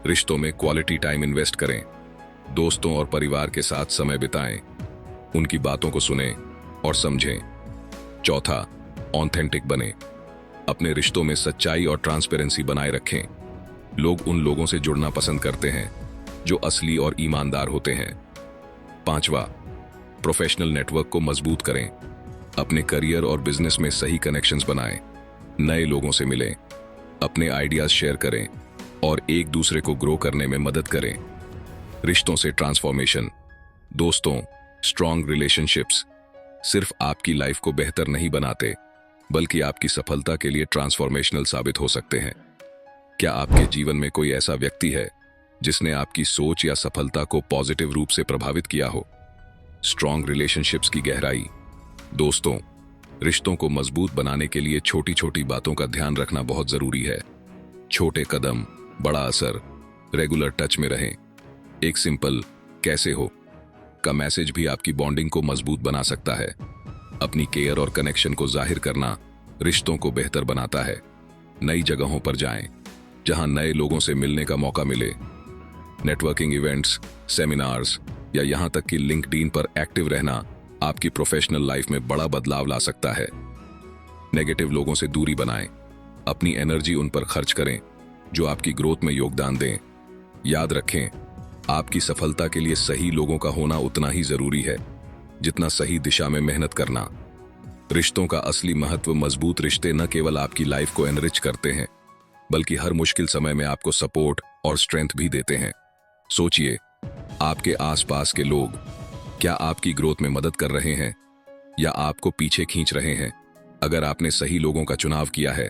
A: रिश्तों में क्वालिटी टाइम इन्वेस्ट करें। दोस्तों और परिवार के साथ समय बिताएं। उनकी बातों को सुनें और समझें। चौथा, ऑथेंटिक बने। अपने रिश्तों में सच्चाई और ट्रांसपेरेंसी बनाए रखें। लोग उन लोगों से जुड़ना पसंद करते हैं जो असली और ईमानदार होते हैं। पांचवा, प्रोफेशनल नेटवर्क को मजबूत करें। अपने करियर और बिजनेस में सही कनेक्शंस बनाएं। नए लोगों से मिलें, अपने आइडियाज शेयर करें और एक दूसरे को ग्रो करने में मदद करें। रिश्तों से ट्रांसफॉर्मेशन। दोस्तों, स्ट्रॉन्ग रिलेशनशिप्स सिर्फ आपकी लाइफ को बेहतर नहीं बनाते, बल्कि आपकी सफलता के लिए ट्रांसफॉर्मेशनल साबित हो सकते हैं। क्या आपके जीवन में कोई ऐसा व्यक्ति है जिसने आपकी सोच या सफलता को पॉजिटिव रूप से प्रभावित किया हो? स्ट्रॉन्ग रिलेशनशिप्स की गहराई। दोस्तों, रिश्तों को मजबूत बनाने के लिए छोटी छोटी बातों का ध्यान रखना बहुत जरूरी है। छोटे कदम, बड़ा असर। रेगुलर टच में रहें। एक सिंपल "कैसे हो" का मैसेज भी आपकी बॉन्डिंग को मजबूत बना सकता है। अपनी केयर और कनेक्शन को जाहिर करना रिश्तों को बेहतर बनाता है। नई जगहों पर जाएं, जहां नए लोगों से मिलने का मौका मिले। नेटवर्किंग इवेंट्स, सेमिनार्स या यहां तक कि लिंक्डइन पर एक्टिव रहना आपकी प्रोफेशनल लाइफ में बड़ा बदलाव ला सकता है। नेगेटिव लोगों से दूरी बनाएं। अपनी एनर्जी उन पर खर्च करें जो आपकी ग्रोथ में योगदान दें। याद रखें, आपकी सफलता के लिए सही लोगों का होना उतना ही जरूरी है जितना सही दिशा में मेहनत करना। रिश्तों का असली महत्व। मजबूत रिश्ते न केवल आपकी लाइफ को एनरिच करते हैं, बल्कि हर मुश्किल समय में आपको सपोर्ट और स्ट्रेंथ भी देते हैं। सोचिए, आपके आसपास के लोग क्या आपकी ग्रोथ में मदद कर रहे हैं या आपको पीछे खींच रहे हैं? अगर आपने सही लोगों का चुनाव किया है,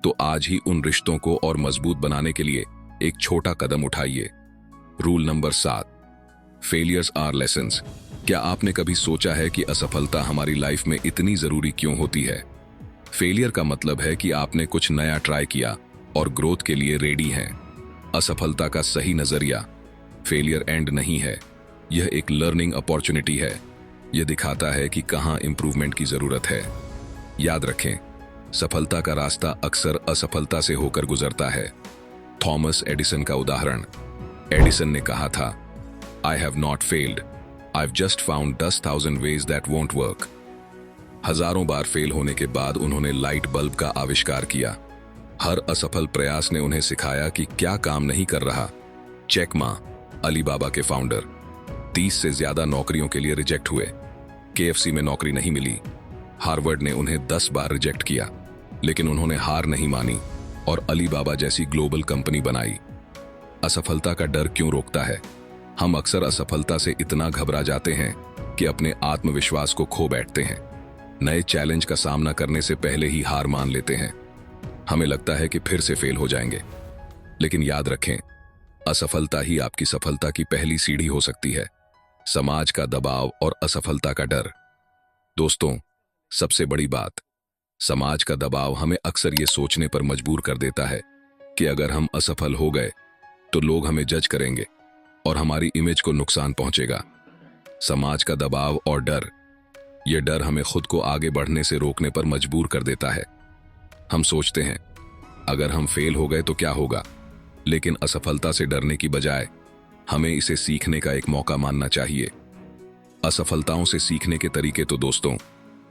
A: तो आज ही उन रिश्तों को और मजबूत बनाने के लिए एक छोटा कदम उठाइए। Rule number 7, failures are lessons. क्या आपने कभी सोचा है कि असफलता हमारी लाइफ में इतनी जरूरी क्यों होती है? फेलियर का मतलब है कि आपने कुछ नया ट्राई किया और ग्रोथ के लिए रेडी हैं। असफलता का सही नजरिया, फेलियर एंड नहीं है, यह एक लर्निंग अपॉर्चुनिटी है। यह दिखाता है कि कहां इंप्रूवमेंट की जरूरत है। याद रखें, सफलता का रास्ता अक्सर असफलता से होकर गुजरता है। थॉमस एडिसन का उदाहरण, एडिसन ने कहा था, I have not failed, I have just found 10,000 ways that won't work. हजारों बार फेल होने के बाद उन्होंने लाइट बल्ब का आविष्कार किया। हर असफल प्रयास ने उन्हें सिखाया कि क्या काम नहीं कर रहा। जैक मा, अलीबाबा के फाउंडर, 30 से ज्यादा नौकरियों के लिए रिजेक्ट हुए। KFC में नौकरी नहीं मिली। हार्वर्ड ने उन्हें 10 बार रिजेक्ट किया, लेकिन उन्होंने हार नहीं मानी और अलीबाबा जैसी ग्लोबल कंपनी बनाई। असफलता का डर क्यों रोकता है? हम अक्सर असफलता से इतना घबरा जाते हैं कि अपने आत्मविश्वास को खो बैठते हैं। नए चैलेंज का सामना करने से पहले ही हार मान लेते हैं। हमें लगता है कि फिर से फेल हो जाएंगे, लेकिन याद रखें, असफलता ही आपकी सफलता की पहली सीढ़ी हो सकती है। समाज का दबाव और असफलता का डर। दोस्तों, सबसे बड़ी बात, समाज का दबाव हमें अक्सर ये सोचने पर मजबूर कर देता है कि अगर हम असफल हो गए तो लोग हमें जज करेंगे और हमारी इमेज को नुकसान पहुंचेगा। समाज का दबाव और डर, यह डर हमें खुद को आगे बढ़ने से रोकने पर मजबूर कर देता है। हम सोचते हैं, अगर हम फेल हो गए तो क्या होगा, लेकिन असफलता से डरने की बजाय हमें इसे सीखने का एक मौका मानना चाहिए। असफलताओं से सीखने के तरीके। तो दोस्तों,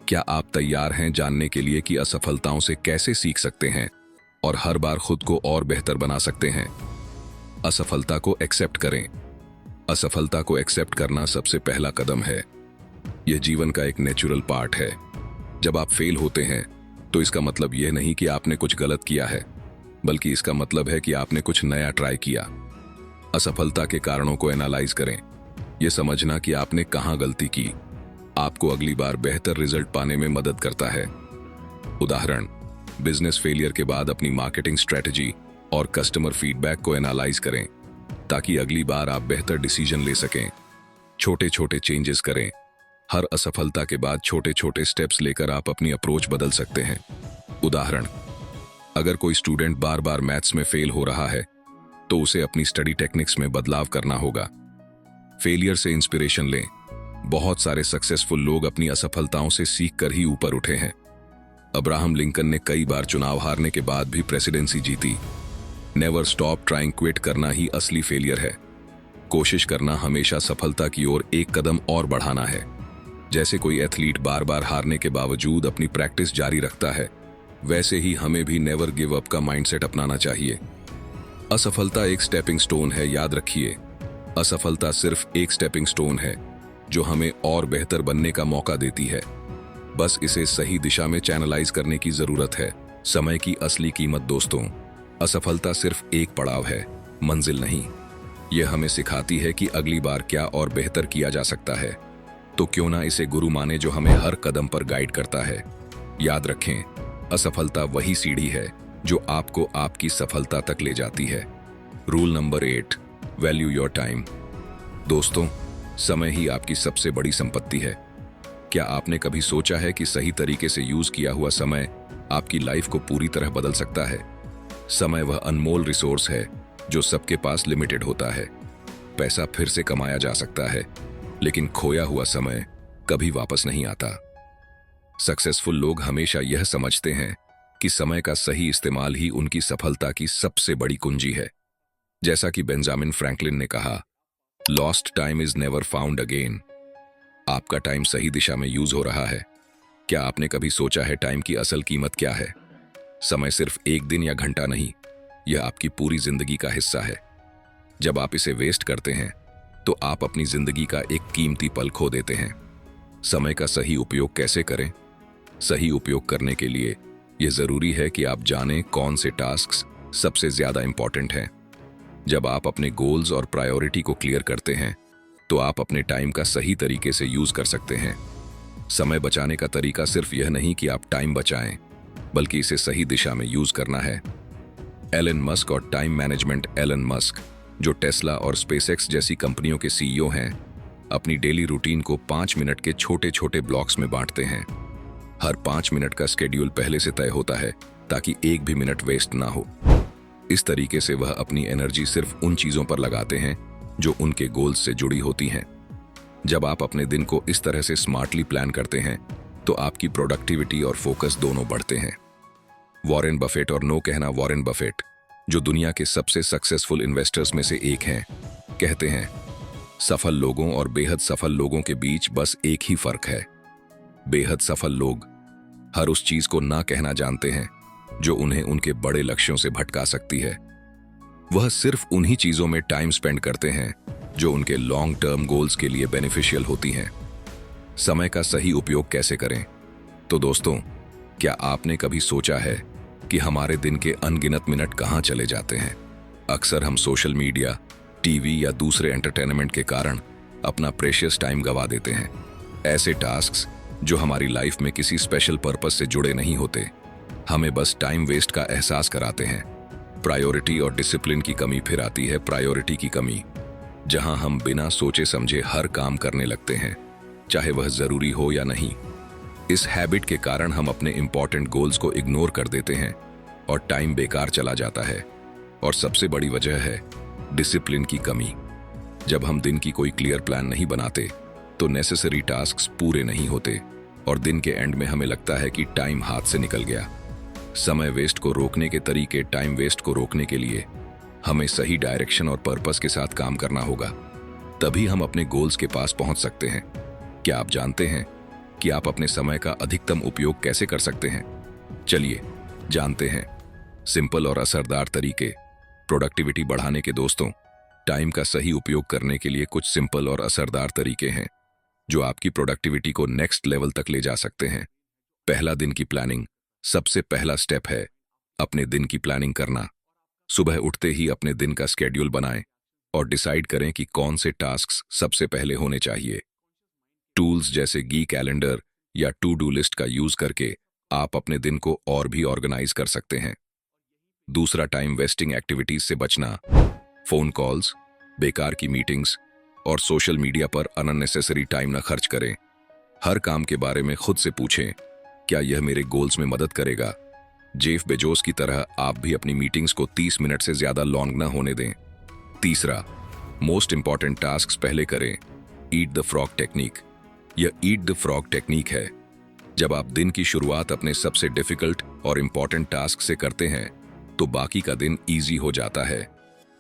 A: क्या आप तैयार हैं जानने के लिए कि असफलताओं से कैसे सीख सकते हैं और हर बार खुद को और बेहतर बना सकते हैं? असफलता को एक्सेप्ट करें। असफलता को एक्सेप्ट करना सबसे पहला कदम है। यह जीवन का एक नेचुरल पार्ट है। जब आप फेल होते हैं तो इसका मतलब यह नहीं कि आपने कुछ गलत किया है, बल्कि इसका मतलब है कि आपने कुछ नया ट्राई किया। असफलता के कारणों को एनालाइज करें। यह समझना कि आपने कहां गलती की आपको अगली बार बेहतर रिजल्ट पाने में मदद करता है। उदाहरण, बिजनेस फेलियर के बाद अपनी मार्केटिंग स्ट्रेटजी और कस्टमर फीडबैक को एनालाइज करें ताकि अगली बार आप बेहतर डिसीजन ले सकें। छोटे छोटे चेंजेस करें। हर असफलता के बाद छोटे छोटे स्टेप्स लेकर आप अपनी अप्रोच बदल सकते हैं। उदाहरण, अगर कोई स्टूडेंट बार बार मैथ्स में फेल हो रहा है तो उसे अपनी स्टडी टेक्निक्स में बदलाव करना होगा। फेलियर से इंस्पिरेशन लें। बहुत सारे सक्सेसफुल लोग अपनी असफलताओं से सीख कर ही ऊपर उठे हैं। अब्राहम लिंकन ने कई बार चुनाव हारने के बाद भी प्रेसिडेंसी जीती। नेवर स्टॉप ट्राइंग, क्विट करना ही असली फेलियर है। कोशिश करना हमेशा सफलता की ओर एक कदम और बढ़ाना है। जैसे कोई एथलीट बार बार हारने के बावजूद अपनी प्रैक्टिस जारी रखता है, वैसे ही हमें भी नेवर गिव अप का माइंडसेट अपनाना चाहिए। असफलता एक स्टेपिंग स्टोन है, याद रखिए। असफलता सिर्फ एक स्टेपिंग स्टोन है जो हमें और बेहतर बनने का मौका देती है। बस इसे सही दिशा में चैनलाइज करने की जरूरत है। समय की असली कीमत। दोस्तों, असफलता सिर्फ एक पड़ाव है, मंजिल नहीं। यह हमें सिखाती है कि अगली बार क्या और बेहतर किया जा सकता है। तो क्यों ना इसे गुरु माने जो हमें हर कदम पर गाइड करता है। याद रखें, असफलता वही सीढ़ी है जो आपको आपकी सफलता तक ले जाती है। Rule number 8, value your time. दोस्तों, समय ही आपकी सबसे बड़ी संपत्ति है। क्या आपने कभी सोचा है कि सही तरीके से यूज किया हुआ समय आपकी लाइफ को पूरी तरह बदल सकता है? समय वह अनमोल रिसोर्स है जो सबके पास लिमिटेड होता है। पैसा फिर से कमाया जा सकता है, लेकिन खोया हुआ समय कभी वापस नहीं आता। सक्सेसफुल लोग हमेशा यह समझते हैं कि समय का सही इस्तेमाल ही उनकी सफलता की सबसे बड़ी कुंजी है। जैसा कि बेंजामिन फ्रैंकलिन ने कहा, lost time is never found again. आपका टाइम सही दिशा में यूज हो रहा है। क्या आपने कभी सोचा है टाइम की असल कीमत क्या है? समय सिर्फ एक दिन या घंटा नहीं, यह आपकी पूरी जिंदगी का हिस्सा है। जब आप इसे वेस्ट करते हैं तो आप अपनी जिंदगी का एक कीमती पल खो देते हैं। समय का सही उपयोग कैसे करें? सही उपयोग करने के लिए यह जरूरी है कि आप जानें कौन से टास्क्स सबसे ज्यादा इंपॉर्टेंट हैं। जब आप अपने गोल्स और प्रायोरिटी को क्लियर करते हैं तो आप अपने टाइम का सही तरीके से यूज कर सकते हैं। समय बचाने का तरीका सिर्फ यह नहीं कि आप टाइम बचाएं, बल्कि इसे सही दिशा में यूज करना है। एलन मस्क और टाइम मैनेजमेंट। एलन मस्क, जो टेस्ला और स्पेसएक्स जैसी कंपनियों के CEO हैं, अपनी डेली रूटीन को 5 मिनट के छोटे छोटे ब्लॉक्स में बांटते हैं। हर 5 मिनट का स्केड्यूल पहले से तय होता है ताकि एक भी मिनट वेस्ट ना हो। इस तरीके से वह अपनी एनर्जी सिर्फ उन चीजों पर लगाते हैं जो उनके गोल्स से जुड़ी होती हैं। जब आप अपने दिन को इस तरह से स्मार्टली प्लान करते हैं तो आपकी प्रोडक्टिविटी और फोकस दोनों बढ़ते हैं। वॉरेन बफेट और नो कहना वॉरेन बफेट, जो दुनिया के सबसे सक्सेसफुल इन्वेस्टर्स में से एक हैं, कहते हैं, सफल लोगों और बेहद सफल लोगों के बीच बस एक ही फर्क है। बेहद सफल लोग हर उस चीज को ना कहना जानते हैं जो उन्हें उनके बड़े लक्ष्यों से भटका सकती है। वह सिर्फ उन्हीं चीजों में टाइम स्पेंड करते हैं जो उनके लॉन्ग टर्म गोल्स के लिए बेनिफिशियल होती हैं। समय का सही उपयोग कैसे करें? तो दोस्तों, क्या आपने कभी सोचा है कि हमारे दिन के अनगिनत मिनट कहां चले जाते हैं? अक्सर हम सोशल मीडिया, टीवी या दूसरे एंटरटेनमेंट के कारण अपना प्रेशियस टाइम गवा देते हैं। ऐसे टास्क्स जो हमारी लाइफ में किसी स्पेशल पर्पस से जुड़े नहीं होते, हमें बस टाइम वेस्ट का एहसास कराते हैं। प्रायोरिटी और डिसिप्लिन की कमी फिर आती है प्रायोरिटी की कमी, जहां हम बिना सोचे समझे हर काम करने लगते हैं, चाहे वह जरूरी हो या नहीं। इस हैबिट के कारण हम अपने इंपॉर्टेंट गोल्स को इग्नोर कर देते हैं और टाइम बेकार चला जाता है। और सबसे बड़ी वजह है डिसिप्लिन की कमी। जब हम दिन की कोई क्लियर प्लान नहीं बनाते तो नेसेसरी टास्क्स पूरे नहीं होते और दिन के एंड में हमें लगता है कि टाइम हाथ से निकल गया। समय वेस्ट को रोकने के तरीके, टाइम वेस्ट को रोकने के लिए हमें सही डायरेक्शन और पर्पस के साथ काम करना होगा, तभी हम अपने गोल्स के पास पहुंच सकते हैं। क्या आप जानते हैं कि आप अपने समय का अधिकतम उपयोग कैसे कर सकते हैं? चलिए जानते हैं सिंपल और असरदार तरीके प्रोडक्टिविटी बढ़ाने के। दोस्तों, टाइम का सही उपयोग करने के लिए कुछ सिंपल और असरदार तरीके हैं जो आपकी प्रोडक्टिविटी को नेक्स्ट लेवल तक ले जा सकते हैं। पहला, दिन की प्लानिंग। सबसे पहला स्टेप है अपने दिन की प्लानिंग करना। सुबह उठते ही अपने दिन का स्केड्यूल बनाएं और डिसाइड करें कि कौन से टास्क्स सबसे पहले होने चाहिए। टूल्स जैसे गी कैलेंडर या टू डू लिस्ट का यूज करके आप अपने दिन को और भी ऑर्गेनाइज कर सकते हैं। दूसरा, टाइम वेस्टिंग एक्टिविटीज से बचना। फोन कॉल्स, बेकार की मीटिंग्स और सोशल मीडिया पर अननेसेसरी टाइम न खर्च करें। हर काम के बारे में खुद से पूछें, क्या यह मेरे गोल्स में मदद करेगा? जेफ बेजोस की तरह आप भी अपनी मीटिंग्स को 30 मिनट से ज्यादा लॉन्ग न होने दें। तीसरा, मोस्ट इंपॉर्टेंट टास्क्स पहले करें। Eat the frog technique. यह ईट द फ्रॉग टेक्निक है। जब आप दिन की शुरुआत अपने सबसे डिफिकल्ट और इंपॉर्टेंट टास्क से करते हैं तो बाकी का दिन ईजी हो जाता है।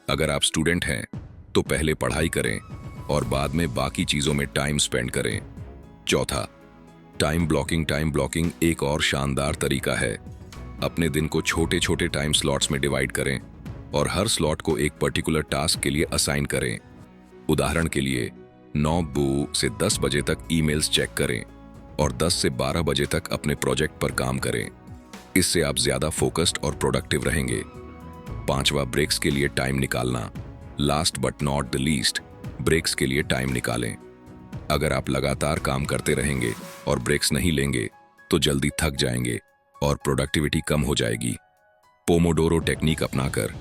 A: अगर आप स्टूडेंट हैं तो पहले पढ़ाई करें और बाद में बाकी चीजों में टाइम स्पेंड करें। चौथा, टाइम ब्लॉकिंग। टाइम ब्लॉकिंग एक और शानदार तरीका है। अपने दिन को छोटे छोटे टाइम स्लॉट्स में डिवाइड करें और हर स्लॉट को एक पर्टिकुलर टास्क के लिए असाइन करें। उदाहरण के लिए 9 से 10 बजे तक ईमेल्स चेक करें और 10 से 12 बजे तक अपने प्रोजेक्ट पर काम करें। इससे आप ज्यादा फोकस्ड और प्रोडक्टिव रहेंगे। पांचवा, ब्रेक्स के लिए टाइम निकालना। Last but not the least, breaks के लिए टाइम निकालें। अगर आप लगातार काम करते रहेंगे और ब्रेक्स नहीं लेंगे तो जल्दी थक जाएंगे और प्रोडक्टिविटी कम हो जाएगी। पोमोडोरो टेक्निक अपनाकर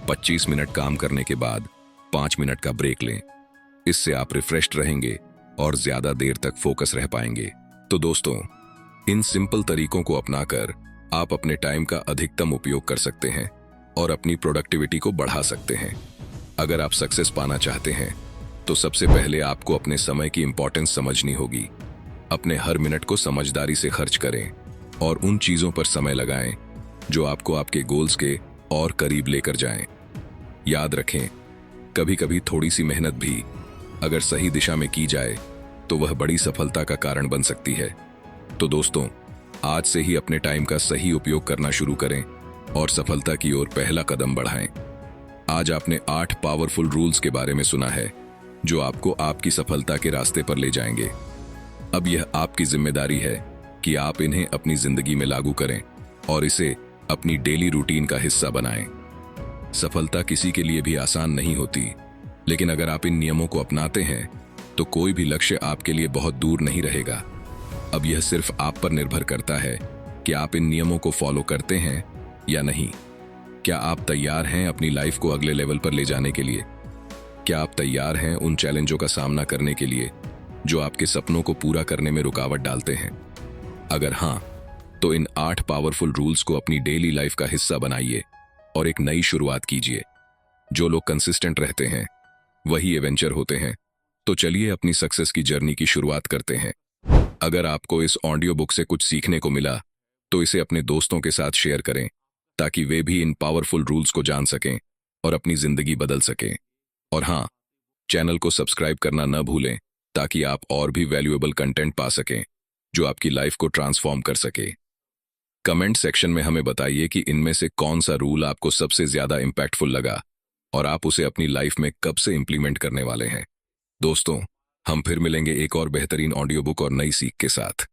A: 25 मिनट काम करने के बाद 5 मिनट का ब्रेक लें। इससे आप रिफ्रेश्ड रहेंगे और ज्यादा देर तक फोकस रह पाएंगे। तो दोस्तों, इन सिंपल तरीकों को अपनाकर आप अपने टाइम का अधिकतम उपयोग कर सकते हैं और अपनी प्रोडक्टिविटी को बढ़ा सकते हैं। अगर आप सक्सेस पाना चाहते हैं तो सबसे पहले आपको अपने समय की इंपॉर्टेंस समझनी होगी। अपने हर मिनट को समझदारी से खर्च करें और उन चीजों पर समय लगाएं जो आपको आपके गोल्स के और करीब लेकर जाएं। याद रखें, कभी कभी थोड़ी सी मेहनत भी अगर सही दिशा में की जाए तो वह बड़ी सफलता का कारण बन सकती है। तो दोस्तों, आज से ही अपने टाइम का सही उपयोग करना शुरू करें और सफलता की ओर पहला कदम बढ़ाएं। आज आपने 8 पावरफुल रूल्स के बारे में सुना है जो आपको आपकी सफलता के रास्ते पर ले जाएंगे। अब यह आपकी जिम्मेदारी है कि आप इन्हें अपनी जिंदगी में लागू करें और इसे अपनी डेली रूटीन का हिस्सा बनाएं। सफलता किसी के लिए भी आसान नहीं होती, लेकिन अगर आप इन नियमों को अपनाते हैं तो कोई भी लक्ष्य आपके लिए बहुत दूर नहीं रहेगा। अब यह सिर्फ आप पर निर्भर करता है कि आप इन नियमों को फॉलो करते हैं या नहीं। क्या आप तैयार हैं अपनी लाइफ को अगले लेवल पर ले जाने के लिए? क्या आप तैयार हैं उन चैलेंजों का सामना करने के लिए जो आपके सपनों को पूरा करने में रुकावट डालते हैं? अगर हाँ, तो इन 8 पावरफुल रूल्स को अपनी डेली लाइफ का हिस्सा बनाइए और एक नई शुरुआत कीजिए। जो लोग कंसिस्टेंट रहते हैं वही एवेंचर होते हैं। तो चलिए अपनी सक्सेस की जर्नी की शुरुआत करते हैं। अगर आपको इस ऑडियो बुक से कुछ सीखने को मिला तो इसे अपने दोस्तों के साथ शेयर करें ताकि वे भी इन पावरफुल रूल्स को जान सकें और अपनी जिंदगी बदल सकें। और हाँ, चैनल को सब्सक्राइब करना न भूलें ताकि आप और भी वैल्यूएबल कंटेंट पा सकें जो आपकी लाइफ को ट्रांसफॉर्म कर सके। कमेंट सेक्शन में हमें बताइए कि इनमें से कौन सा रूल आपको सबसे ज्यादा इंपैक्टफुल लगा और आप उसे अपनी लाइफ में कब से इंप्लीमेंट करने वाले हैं। दोस्तों, हम फिर मिलेंगे एक और बेहतरीन ऑडियो बुक और नई सीख के साथ।